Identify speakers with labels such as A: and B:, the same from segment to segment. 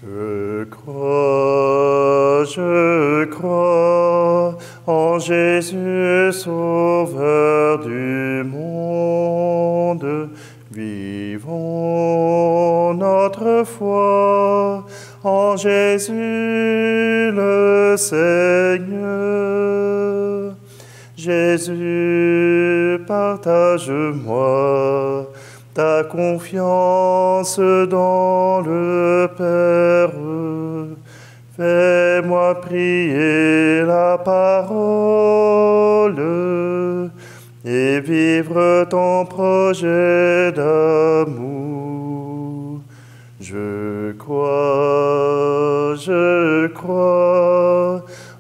A: Je crois en Jésus, Sauveur du monde. Vivons notre foi en Jésus le Seigneur. Jésus, partage-moi ta confiance dans le Père. Fais-moi prier la parole et vivre ton projet d'amour. Je crois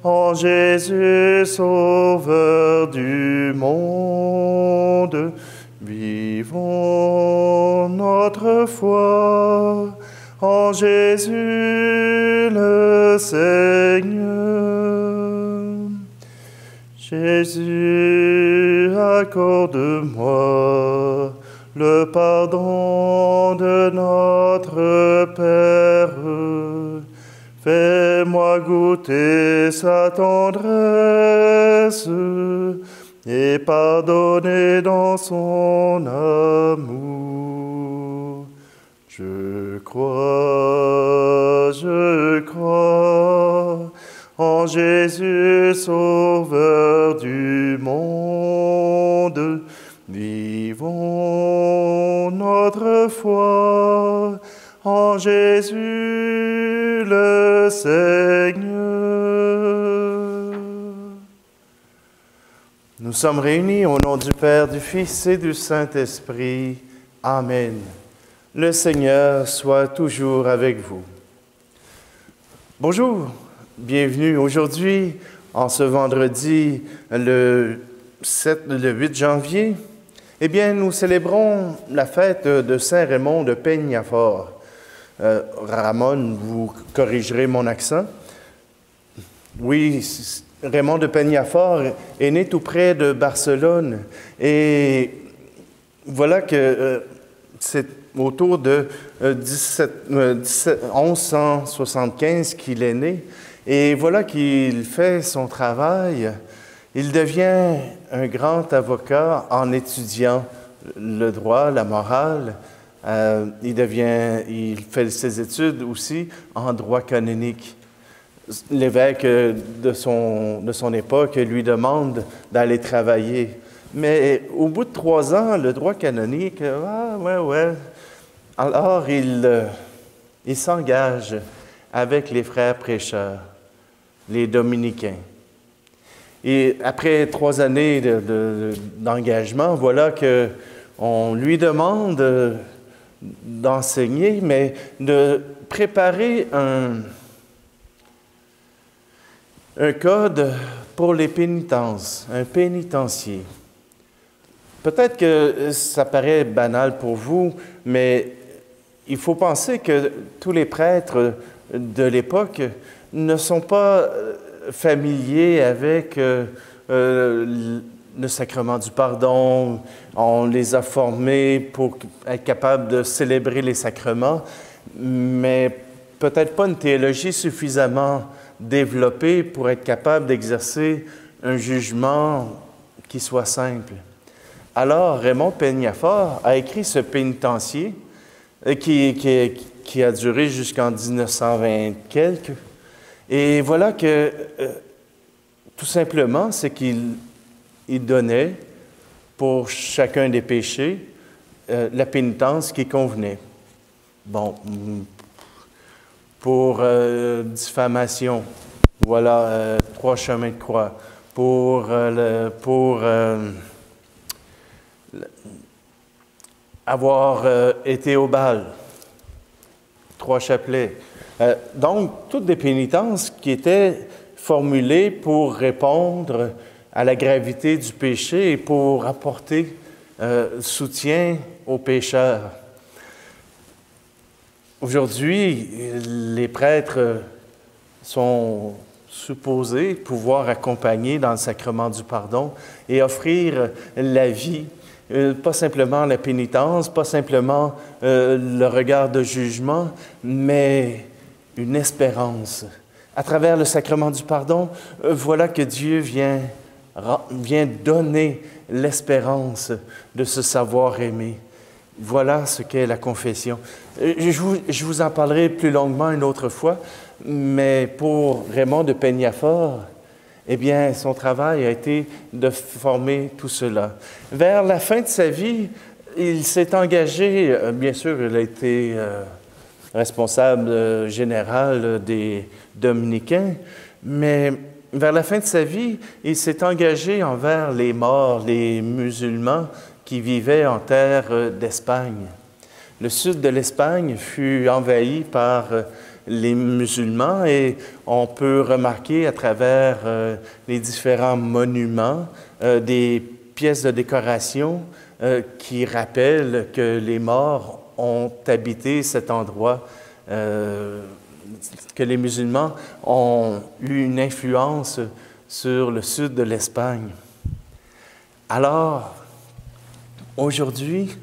A: en Jésus, Sauveur du monde. Vivons notre foi en Jésus le Seigneur. Jésus, accorde-moi le pardon de notre Père. Fais-moi goûter sa tendresse et pardonner dans son amour. Je crois en Jésus, Sauveur du monde. Vivons notre foi en Jésus le Seigneur. Nous sommes réunis au nom du Père, du Fils et du Saint-Esprit. Amen. Le Seigneur soit toujours avec vous. Bonjour, bienvenue aujourd'hui, en ce vendredi, le 8 janvier. Eh bien, nous célébrons la fête de Saint Raymond de Peñafort. Ramon, vous corrigerez mon accent. Oui, Raymond de Peñafort est né tout près de Barcelone. Et voilà que c'est autour de 1175 qu'il est né. Et voilà qu'il fait son travail. Il devient un grand avocat en étudiant le droit, la morale. Il fait ses études aussi en droit canonique. L'évêque de son époque lui demande d'aller travailler. Mais au bout de 3 ans, le droit canonique, alors il s'engage avec les frères prêcheurs, les dominicains. Et après 3 années d'engagement, voilà qu'on lui demande d'enseigner, mais de préparer un code pour les pénitences, un pénitencier. Peut-être que ça paraît banal pour vous, mais il faut penser que tous les prêtres de l'époque ne sont pas familiers avec le sacrement du pardon. On les a formés pour être capables de célébrer les sacrements, mais peut-être pas une théologie suffisamment développée pour être capable d'exercer un jugement qui soit simple. Alors, Raymond Peñafort a écrit ce pénitencier qui a duré jusqu'en 1920 quelques. Et voilà que, tout simplement, c'est qu'il donnait pour chacun des péchés la pénitence qui convenait. Bon, pour diffamation, voilà 3 chemins de croix. Pour avoir été au bal, 3 chapelets. Donc, toutes des pénitences qui étaient formulées pour répondre à la gravité du péché et pour apporter soutien aux pécheurs. Aujourd'hui, les prêtres sont supposés pouvoir accompagner dans le sacrement du pardon et offrir la vie, pas simplement la pénitence, pas simplement le regard de jugement, mais une espérance. À travers le sacrement du pardon, voilà que Dieu vient donner l'espérance de se savoir aimer. Voilà ce qu'est la confession. Je vous en parlerai plus longuement une autre fois, mais pour Raymond de Peñafort, eh bien, son travail a été de former tout cela. Vers la fin de sa vie, il s'est engagé, bien sûr, il a été responsable général des Dominicains, mais vers la fin de sa vie, il s'est engagé envers les morts, les musulmans qui vivaient en terre d'Espagne. Le sud de l'Espagne fut envahi par les musulmans et on peut remarquer à travers les différents monuments des pièces de décoration qui rappellent que les morts ont habité cet endroit, que les musulmans ont eu une influence sur le sud de l'Espagne. Alors, aujourd'hui,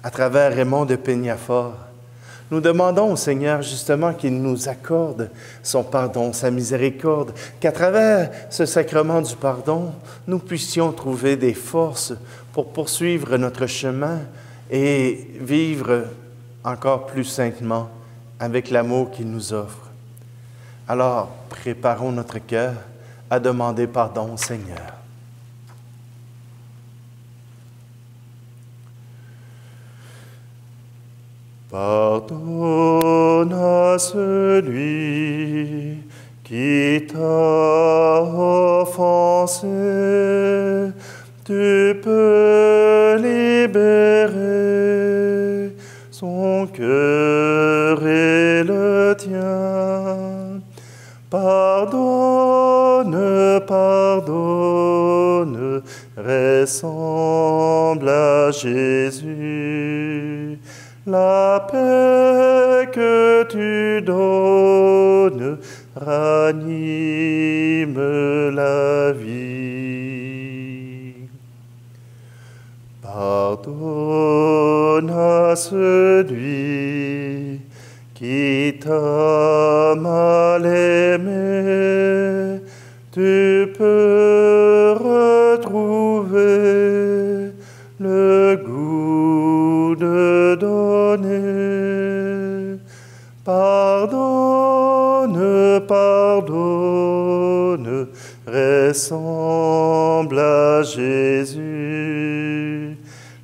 A: à travers Raymond de Peñafort, nous demandons au Seigneur justement qu'il nous accorde son pardon, sa miséricorde, qu'à travers ce sacrement du pardon, nous puissions trouver des forces pour poursuivre notre chemin et vivre encore plus saintement avec l'amour qu'il nous offre. Alors, préparons notre cœur à demander pardon au Seigneur. Pardonne à celui qui t'a offensé, tu peux libérer son cœur et le tien. Pardonne, pardonne, ressemble à Jésus. La paix que tu donnes ranime la vie. Pardonne à celui qui t'a mal aimé, tu peux retrouver le goût de donner. Pardonne, pardonne, ressemble à Jésus.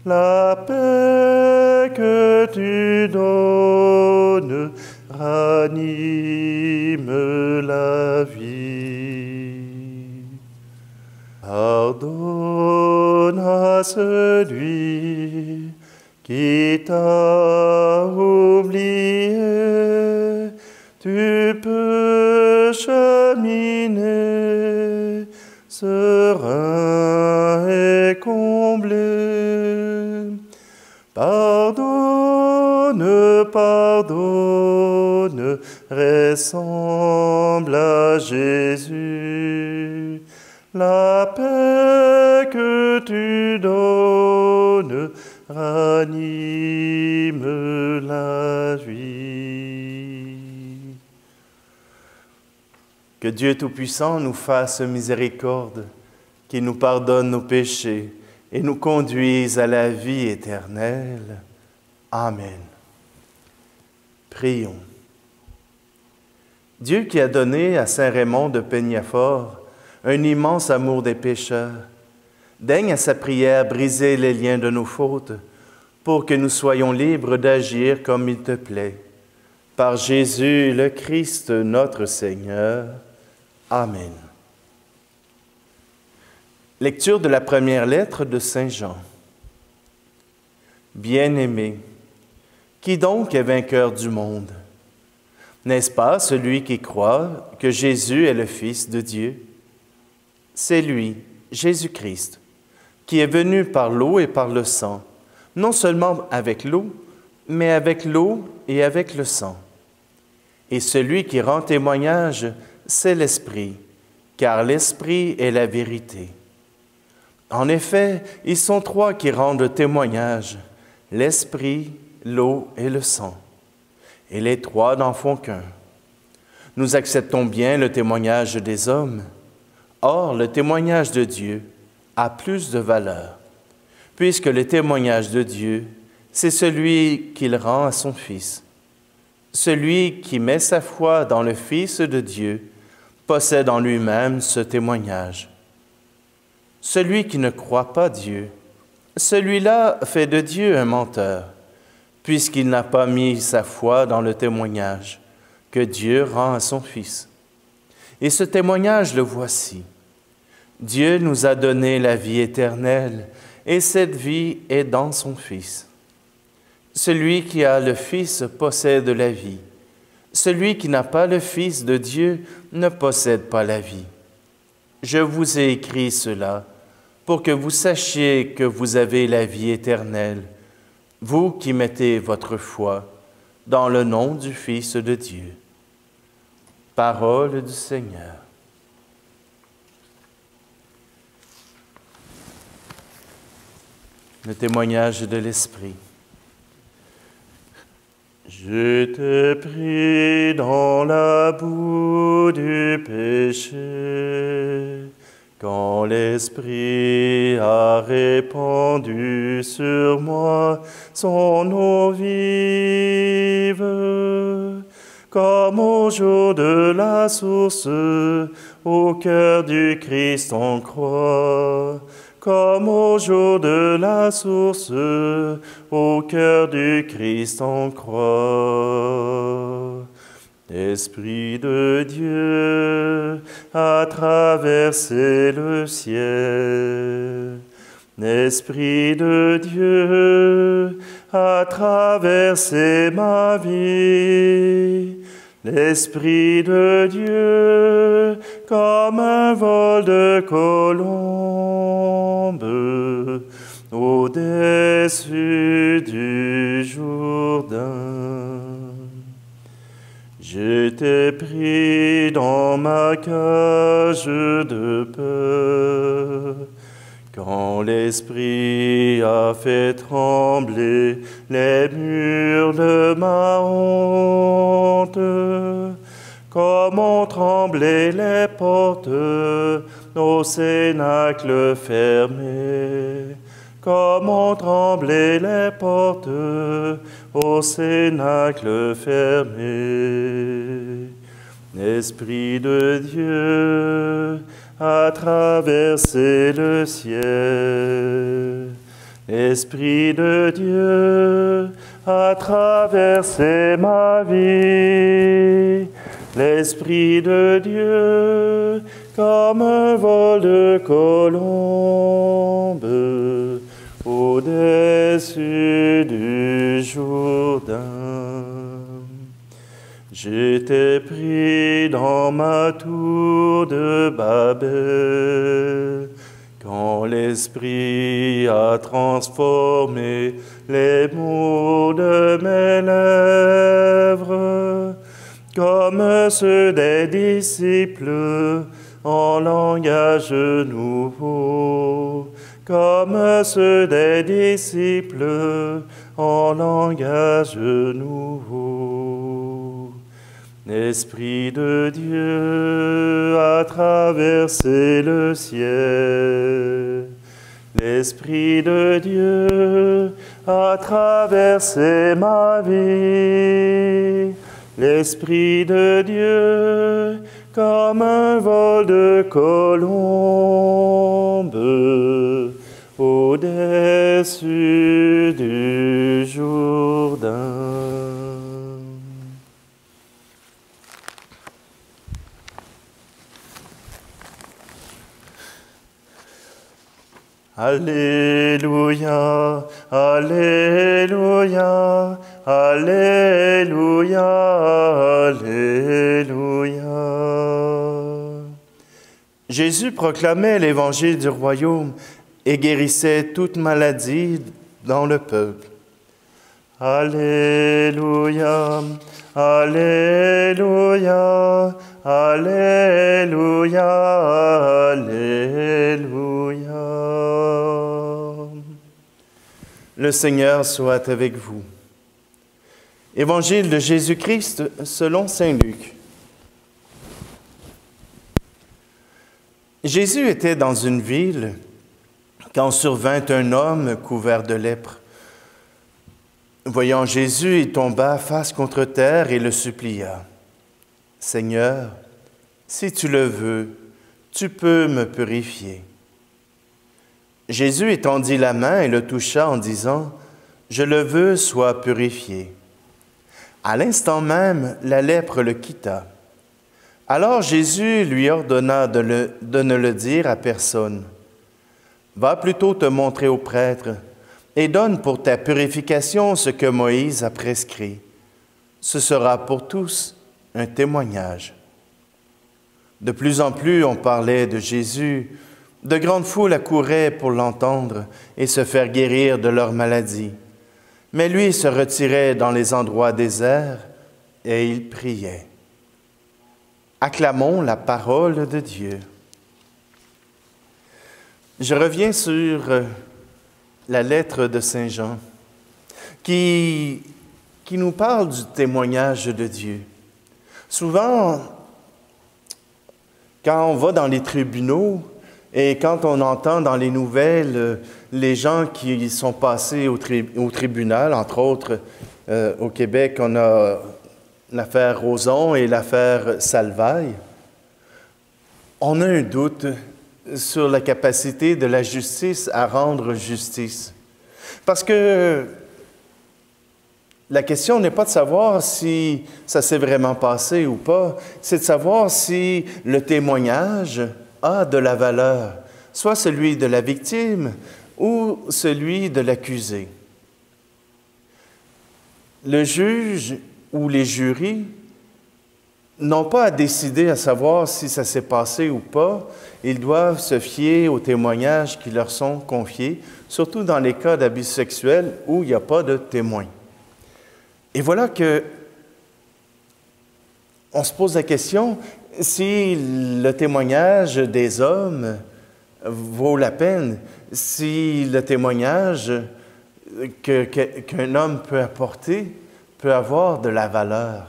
A: La paix que tu donnes ranime la vie. Pardonne à celui qui t'a oublié, tu peux cheminer serein et comblé. Pardonne, pardonne, ressemble à Jésus. La paix que tu donnes ranime la vie. Que Dieu Tout-Puissant nous fasse miséricorde, qu'il nous pardonne nos péchés et nous conduise à la vie éternelle. Amen. Prions. Dieu qui a donné à saint Raymond de Peñafort un immense amour des pécheurs, daigne à sa prière briser les liens de nos fautes pour que nous soyons libres d'agir comme il te plaît. Par Jésus le Christ, notre Seigneur. Amen. Lecture de la première lettre de Saint Jean. Bien-aimé, qui donc est vainqueur du monde? N'est-ce pas celui qui croit que Jésus est le Fils de Dieu? C'est lui, Jésus-Christ, qui est venu par l'eau et par le sang, non seulement avec l'eau, mais avec l'eau et avec le sang. Et celui qui rend témoignage, c'est l'Esprit, car l'Esprit est la vérité. En effet, ils sont trois qui rendent témoignage, l'Esprit, l'eau et le sang. Et les trois n'en font qu'un. Nous acceptons bien le témoignage des hommes. Or, le témoignage de Dieu a plus de valeur, puisque le témoignage de Dieu, c'est celui qu'il rend à son Fils. Celui qui met sa foi dans le Fils de Dieu possède en lui-même ce témoignage. Celui qui ne croit pas Dieu, celui-là fait de Dieu un menteur, puisqu'il n'a pas mis sa foi dans le témoignage que Dieu rend à son Fils. Et ce témoignage, le voici. Dieu nous a donné la vie éternelle, et cette vie est dans son Fils. Celui qui a le Fils possède la vie. Celui qui n'a pas le Fils de Dieu ne possède pas la vie. Je vous ai écrit cela pour que vous sachiez que vous avez la vie éternelle, vous qui mettez votre foi dans le nom du Fils de Dieu. Parole du Seigneur. Le témoignage de l'Esprit. Je t'ai pris dans la boue du péché, quand l'Esprit a répandu sur moi son eau vive, comme au jour de la source, au cœur du Christ on croit. Comme au jour de la source, au cœur du Christ on croit. L'Esprit de Dieu a traversé le ciel. L'Esprit de Dieu a traversé ma vie. L'Esprit de Dieu, comme un vol de colombe, au-dessus du Jourdain. J'étais pris dans ma cage de peur, quand l'Esprit a fait trembler les murs de ma honte, comme ont tremblé les portes au cénacle fermé, comme ont tremblé les portes au cénacle fermé. L'Esprit de Dieu a traversé le ciel. L'Esprit de Dieu a traversé ma vie. L'Esprit de Dieu, comme un vol de colombe, au-dessus du Jourdain. J'étais pris dans ma tour de Babel, quand l'Esprit a transformé les mots de mes lèvres, comme ceux des disciples en langage nouveau, comme ceux des disciples en langage nouveau. L'Esprit de Dieu a traversé le ciel. L'Esprit de Dieu a traversé ma vie. L'Esprit de Dieu, comme un vol de colombe, au-dessus du Jourdain. Alléluia, Alléluia, Alléluia, Alléluia. Jésus proclamait l'évangile du royaume et guérissait toute maladie dans le peuple. Alléluia, Alléluia, Alléluia, Alléluia. Le Seigneur soit avec vous. Évangile de Jésus-Christ selon saint Luc. Jésus était dans une ville quand survint un homme couvert de lèpre. Voyant Jésus, il tomba face contre terre et le supplia. « Seigneur, si tu le veux, tu peux me purifier. » Jésus étendit la main et le toucha en disant, « Je le veux, sois purifié. » À l'instant même, la lèpre le quitta. Alors Jésus lui ordonna de ne le dire à personne. « Va plutôt te montrer au prêtre et donne pour ta purification ce que Moïse a prescrit. Ce sera pour tous un témoignage. » De plus en plus, on parlait de Jésus. De grandes foules accouraient pour l'entendre et se faire guérir de leur maladie. Mais lui se retirait dans les endroits déserts et il priait. Acclamons la parole de Dieu. Je reviens sur la lettre de Saint Jean qui nous parle du témoignage de Dieu. Souvent, quand on va dans les tribunaux et quand on entend dans les nouvelles les gens qui sont passés au tribunal, entre autres au Québec, on a l'affaire Roson et l'affaire Salvaille, on a un doute sur la capacité de la justice à rendre justice. Parce que la question n'est pas de savoir si ça s'est vraiment passé ou pas, c'est de savoir si le témoignage a de la valeur, soit celui de la victime ou celui de l'accusé. Le juge ou les jurys n'ont pas à décider à savoir si ça s'est passé ou pas. Ils doivent se fier aux témoignages qui leur sont confiés, surtout dans les cas d'abus sexuels où il n'y a pas de témoin. Et voilà que on se pose la question si le témoignage des hommes vaut la peine, si le témoignage qu'un homme peut apporter peut avoir de la valeur.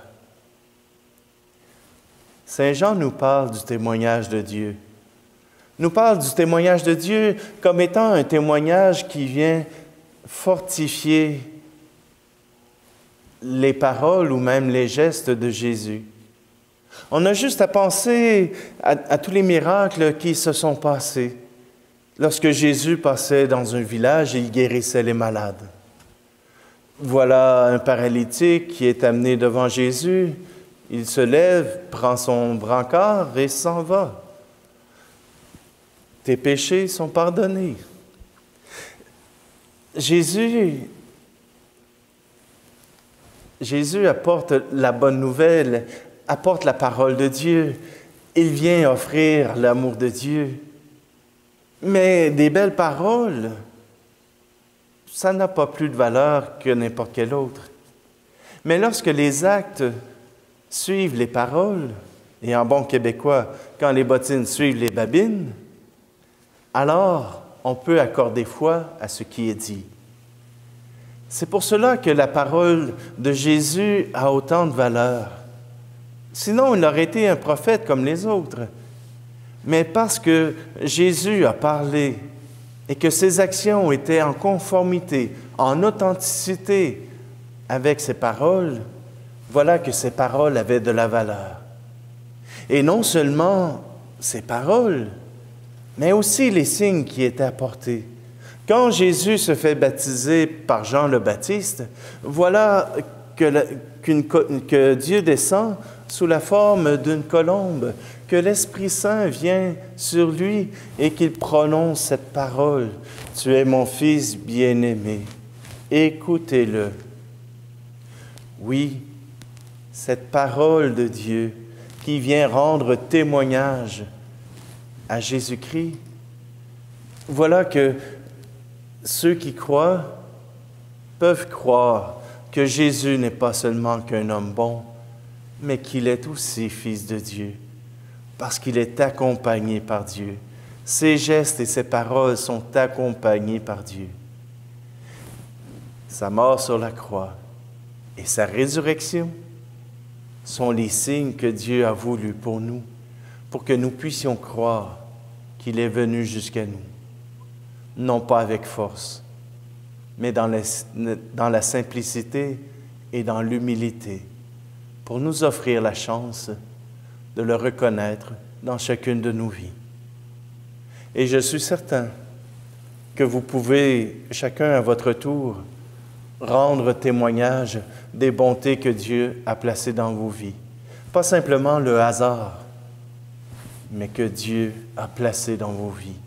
A: Saint Jean nous parle du témoignage de Dieu. Nous parle du témoignage de Dieu comme étant un témoignage qui vient fortifier les paroles ou même les gestes de Jésus. On a juste à penser à tous les miracles qui se sont passés. Lorsque Jésus passait dans un village, il guérissait les malades. Voilà un paralytique qui est amené devant Jésus. Il se lève, prend son brancard et s'en va. Tes péchés sont pardonnés. Jésus apporte la bonne nouvelle, apporte la parole de Dieu. Il vient offrir l'amour de Dieu. Mais des belles paroles, ça n'a pas plus de valeur que n'importe quel autre. Mais lorsque les actes suivent les paroles, et en bon québécois, quand les bottines suivent les babines, alors on peut accorder foi à ce qui est dit. C'est pour cela que la parole de Jésus a autant de valeur. Sinon, il aurait été un prophète comme les autres. Mais parce que Jésus a parlé et que ses actions étaient en conformité, en authenticité avec ses paroles, voilà que ces paroles avaient de la valeur. Et non seulement ces paroles, mais aussi les signes qui étaient apportés. Quand Jésus se fait baptiser par Jean le Baptiste, voilà que Dieu descend sous la forme d'une colombe, que l'Esprit Saint vient sur lui et qu'il prononce cette parole. « Tu es mon Fils bien-aimé, écoutez-le. » Oui, cette parole de Dieu qui vient rendre témoignage à Jésus-Christ, voilà que ceux qui croient peuvent croire que Jésus n'est pas seulement qu'un homme bon, mais qu'il est aussi Fils de Dieu, parce qu'il est accompagné par Dieu. Ses gestes et ses paroles sont accompagnés par Dieu. Sa mort sur la croix et sa résurrection sont les signes que Dieu a voulu pour nous, pour que nous puissions croire qu'il est venu jusqu'à nous, non pas avec force, mais dans la simplicité et dans l'humilité, pour nous offrir la chance de le reconnaître dans chacune de nos vies. Et je suis certain que vous pouvez, chacun à votre tour, rendre témoignage des bontés que Dieu a placées dans vos vies. Pas simplement le hasard, mais que Dieu a placé dans vos vies,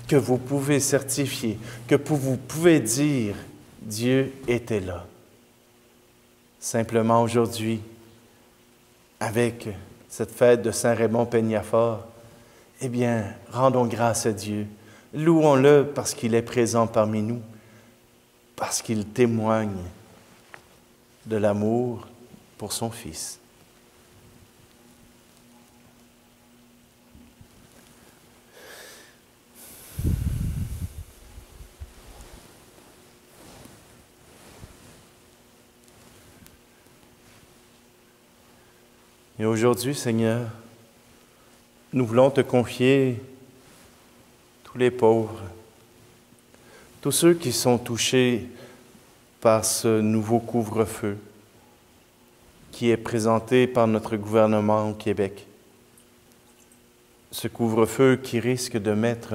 A: que vous pouvez certifier, que vous pouvez dire, Dieu était là. Simplement aujourd'hui, avec cette fête de Saint-Raymond-Peñafort, eh bien, rendons grâce à Dieu. Louons-le parce qu'il est présent parmi nous, parce qu'il témoigne de l'amour pour son Fils. Et aujourd'hui, Seigneur, nous voulons te confier tous les pauvres, tous ceux qui sont touchés par ce nouveau couvre-feu qui est présenté par notre gouvernement au Québec. Ce couvre-feu qui risque de mettre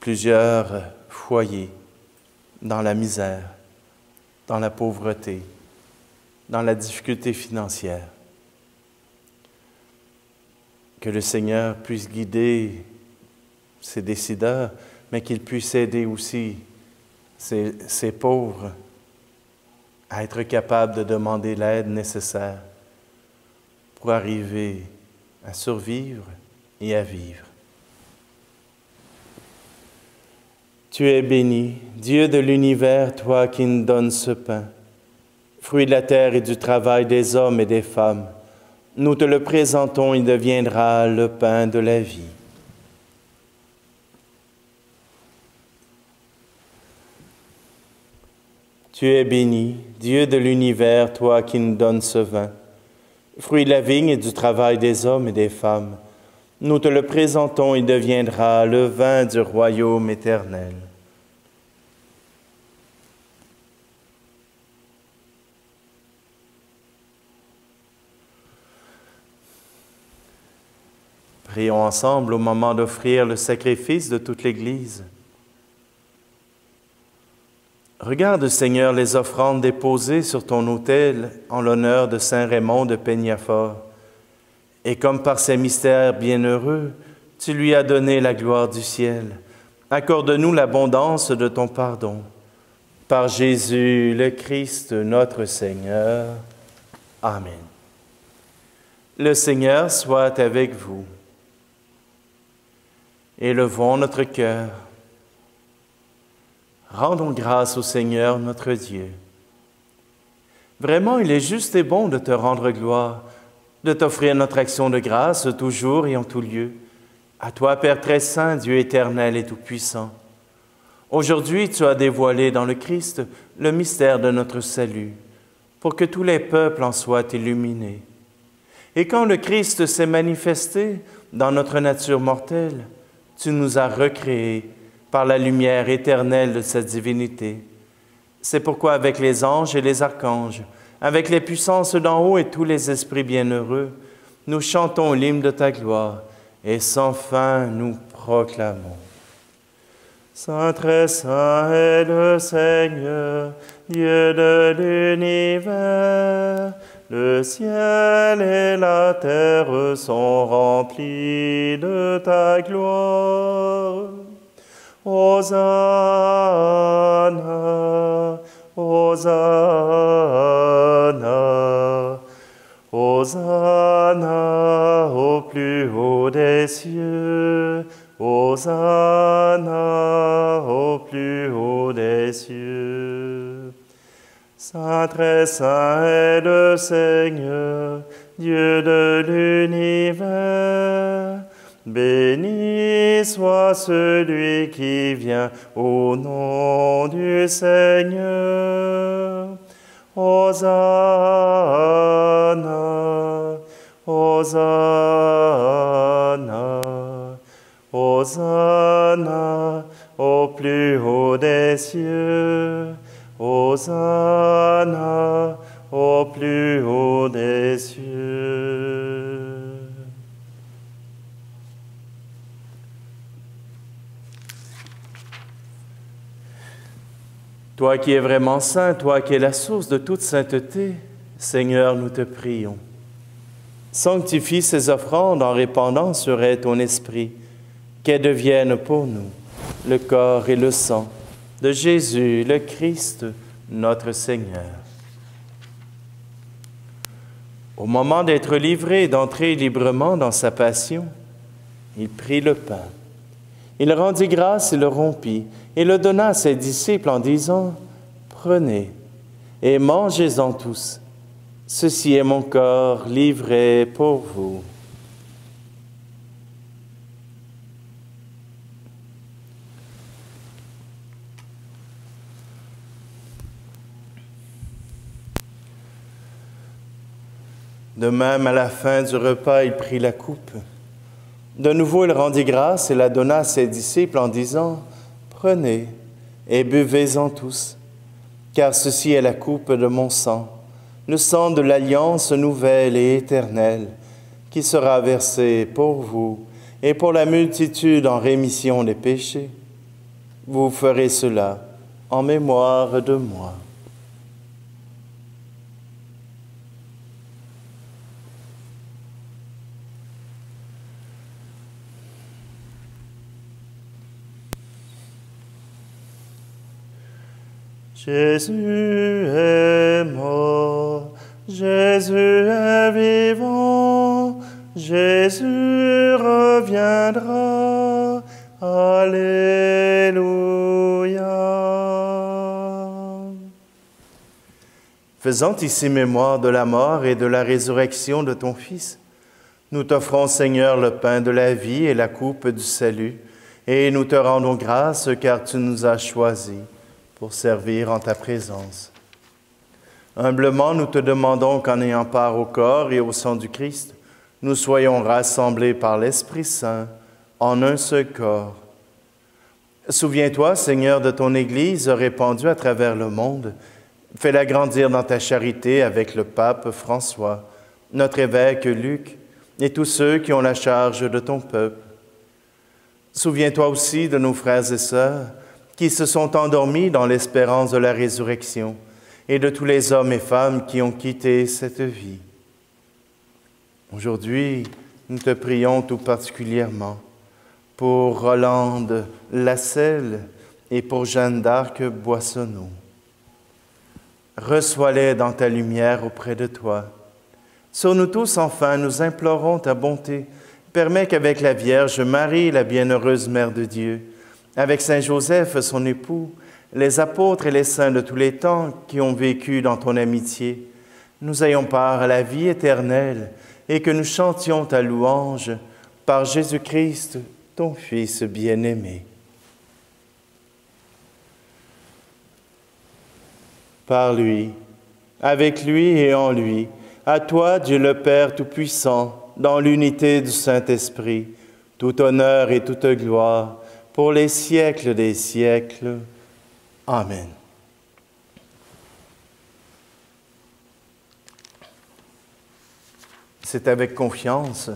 A: plusieurs foyers dans la misère, dans la pauvreté, dans la difficulté financière. Que le Seigneur puisse guider ces décideurs, mais qu'il puisse aider aussi ces pauvres à être capables de demander l'aide nécessaire pour arriver à survivre et à vivre. Tu es béni, Dieu de l'univers, toi qui nous donnes ce pain, fruit de la terre et du travail des hommes et des femmes. Nous te le présentons, il deviendra le pain de la vie. Tu es béni, Dieu de l'univers, toi qui nous donnes ce vin, fruit de la vigne et du travail des hommes et des femmes. Nous te le présentons, il deviendra le vin du royaume éternel. Prions ensemble au moment d'offrir le sacrifice de toute l'Église. Regarde, Seigneur, les offrandes déposées sur ton autel en l'honneur de Saint Raymond de Peñafort. Et comme par ces mystères bienheureux, tu lui as donné la gloire du ciel, accorde-nous l'abondance de ton pardon. Par Jésus le Christ, notre Seigneur. Amen. Le Seigneur soit avec vous. Élevons notre cœur. Rendons grâce au Seigneur notre Dieu. Vraiment, il est juste et bon de te rendre gloire, de t'offrir notre action de grâce toujours et en tout lieu. À toi, Père très saint, Dieu éternel et tout-puissant. Aujourd'hui, tu as dévoilé dans le Christ le mystère de notre salut, pour que tous les peuples en soient illuminés. Et quand le Christ s'est manifesté dans notre nature mortelle, tu nous as recréés par la lumière éternelle de sa divinité. C'est pourquoi avec les anges et les archanges, avec les puissances d'en haut et tous les esprits bienheureux, nous chantons l'hymne de ta gloire et sans fin nous proclamons. Saint, très saint est le Seigneur, Dieu de l'univers. Le ciel et la terre sont remplis de ta gloire. Hosanna, Hosanna, Hosanna au plus haut des cieux, Hosanna au plus haut des cieux. Saint, très saint est le Seigneur, Dieu de l'univers. Béni soit celui qui vient au nom du Seigneur. Hosanna, Hosanna, Hosanna au plus haut des cieux. Hosanna au plus haut des cieux. Toi qui es vraiment saint, toi qui es la source de toute sainteté, Seigneur, nous te prions. Sanctifie ces offrandes en répandant sur elles ton esprit, qu'elles deviennent pour nous le corps et le sang de Jésus, le Christ, notre Seigneur. Au moment d'être livré et d'entrer librement dans sa passion, il prit le pain. Il rendit grâce et le rompit, et le donna à ses disciples en disant, « Prenez et mangez-en tous. Ceci est mon corps livré pour vous. » De même, à la fin du repas, il prit la coupe. De nouveau, il rendit grâce et la donna à ses disciples en disant, « Prenez et buvez-en tous, car ceci est la coupe de mon sang, le sang de l'alliance nouvelle et éternelle, qui sera versé pour vous et pour la multitude en rémission des péchés. Vous ferez cela en mémoire de moi. » Jésus est mort, Jésus est vivant, Jésus reviendra. Alléluia. Faisant ici mémoire de la mort et de la résurrection de ton Fils, nous t'offrons, Seigneur, le pain de la vie et la coupe du salut, et nous te rendons grâce car tu nous as choisis pour servir en ta présence. Humblement, nous te demandons qu'en ayant part au corps et au sang du Christ, nous soyons rassemblés par l'Esprit Saint en un seul corps. Souviens-toi, Seigneur, de ton Église répandue à travers le monde. Fais-la grandir dans ta charité avec le pape François, notre évêque Luc et tous ceux qui ont la charge de ton peuple. Souviens-toi aussi de nos frères et sœurs qui se sont endormis dans l'espérance de la résurrection, et de tous les hommes et femmes qui ont quitté cette vie. Aujourd'hui, nous te prions tout particulièrement pour Rolande Lasselle et pour Jeanne d'Arc Boissonneau. Reçois-les dans ta lumière auprès de toi. Sur nous tous, enfin, nous implorons ta bonté. Permets qu'avec la Vierge Marie, la bienheureuse Mère de Dieu, avec Saint Joseph, son époux, les apôtres et les saints de tous les temps qui ont vécu dans ton amitié, nous ayons part à la vie éternelle et que nous chantions ta louange par Jésus-Christ, ton Fils bien-aimé. Par lui, avec lui et en lui, à toi, Dieu le Père Tout-Puissant, dans l'unité du Saint-Esprit, tout honneur et toute gloire, pour les siècles des siècles. Amen. C'est avec confiance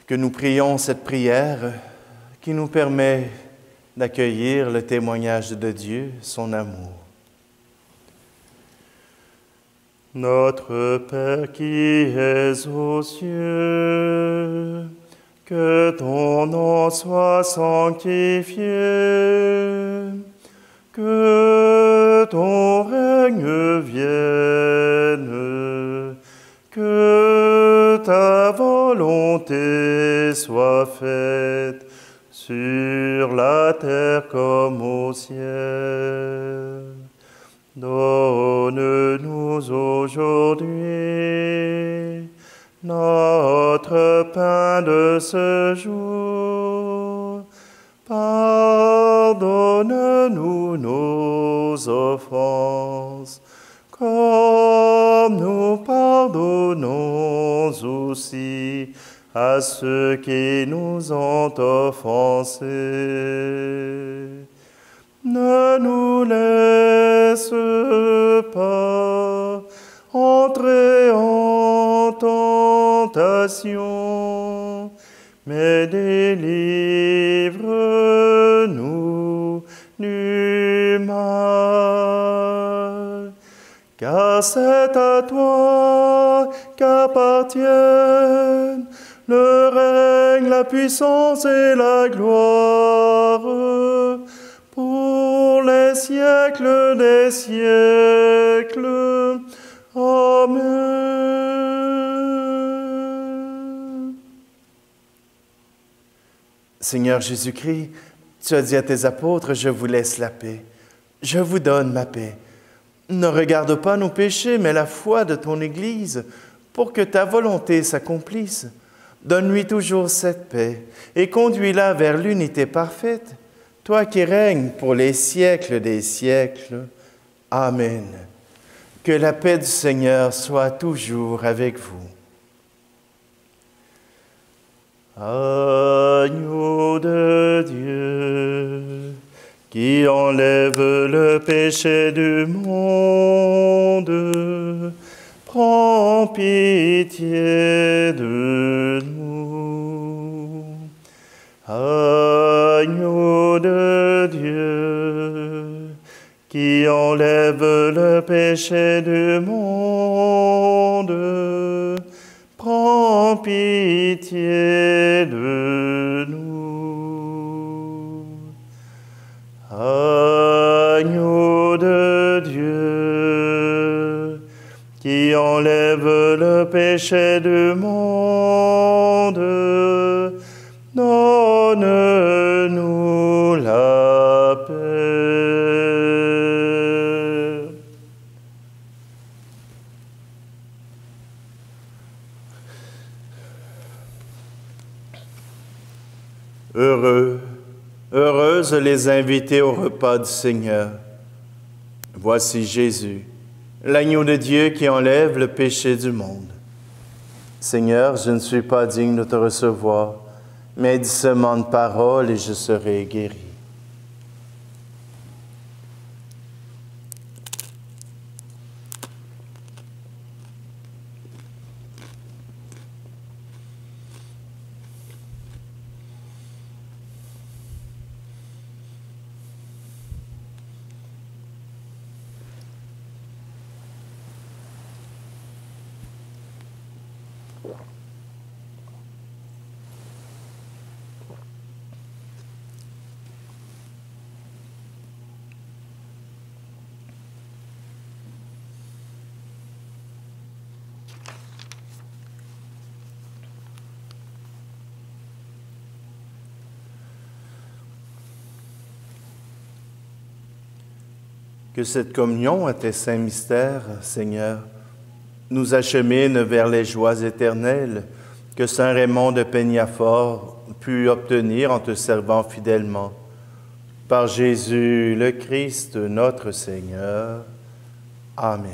A: que nous prions cette prière qui nous permet d'accueillir le témoignage de Dieu, son amour. Notre Père qui es aux cieux, que ton nom soit sanctifié, que ton règne vienne, que ta volonté soit faite sur la terre comme au ciel. Donne-nous aujourd'hui notre pain de ce jour. Pardonne-nous nos offenses, comme nous pardonnons aussi à ceux qui nous ont offensés. Ne nous laisse pas entrer en tentation, mais délivre-nous du mal. Car c'est à toi qu'appartiennent le règne, la puissance et la gloire pour les siècles des siècles. Amen. Seigneur Jésus-Christ, tu as dit à tes apôtres, je vous laisse la paix, je vous donne ma paix. Ne regarde pas nos péchés, mais la foi de ton Église, pour que ta volonté s'accomplisse. Donne-lui toujours cette paix et conduis-la vers l'unité parfaite, toi qui règnes pour les siècles des siècles. Amen. Que la paix du Seigneur soit toujours avec vous. Agneau de Dieu, qui enlève le péché du monde, prends pitié de nous. Agneau de Dieu, qui enlève le péché du monde, prends pitié de nous. Agneau de Dieu, qui enlève le péché du monde, donne-nous la paix. Heureuses les invités au repas du Seigneur. Voici Jésus, l'agneau de Dieu qui enlève le péché du monde. Seigneur, je ne suis pas digne de te recevoir, mais dis seulement une parole et je serai guéri. Que cette communion à tes saints mystères, Seigneur, nous achemine vers les joies éternelles que saint Raymond de Peñafort put obtenir en te servant fidèlement. Par Jésus le Christ, notre Seigneur. Amen.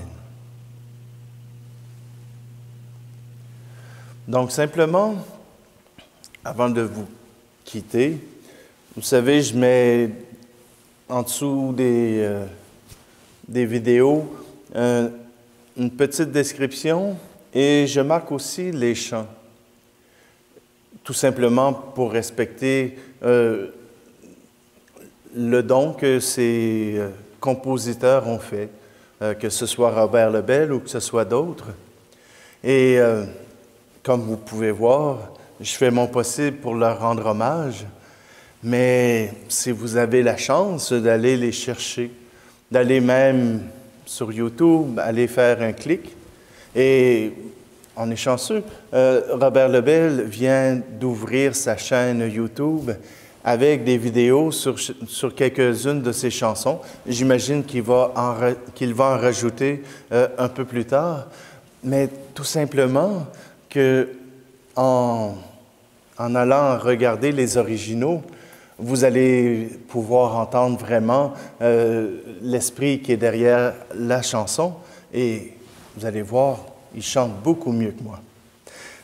A: Donc simplement, avant de vous quitter, vous savez, je mets en dessous des vidéos une petite description et je marque aussi les chants, tout simplement pour respecter le don que ces compositeurs ont fait, que ce soit Robert Lebel ou que ce soit d'autres. Et comme vous pouvez voir, je fais mon possible pour leur rendre hommage, mais si vous avez la chance d'aller les chercher, d'aller même sur YouTube, aller faire un clic. Et on est chanceux. Robert Lebel vient d'ouvrir sa chaîne YouTube avec des vidéos sur quelques-unes de ses chansons. J'imagine qu'il va en rajouter un peu plus tard. Mais tout simplement qu'en allant regarder les originaux, vous allez pouvoir entendre vraiment l'esprit qui est derrière la chanson et vous allez voir, il chante beaucoup mieux que moi.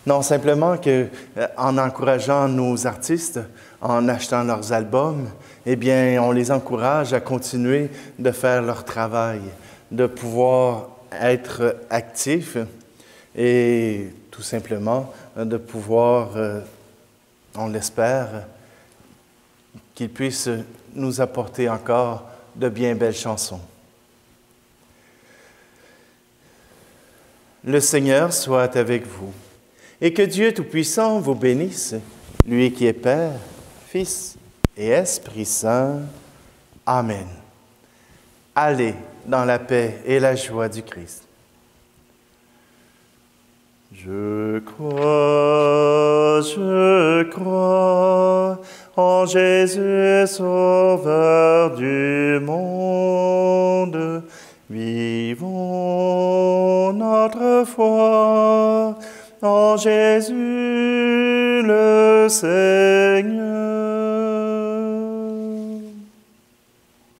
A: Non, simplement que en encourageant nos artistes, en achetant leurs albums, eh bien, on les encourage à continuer de faire leur travail, de pouvoir être actifs et tout simplement de pouvoir, on l'espère, qu'ils puissent nous apporter encore de bien belles chansons. Le Seigneur soit avec vous et que Dieu Tout-Puissant vous bénisse, lui qui est Père, Fils et Esprit Saint. Amen. Allez dans la paix et la joie du Christ. Je crois en Jésus, Sauveur du monde. Vivons notre foi en Jésus le Seigneur.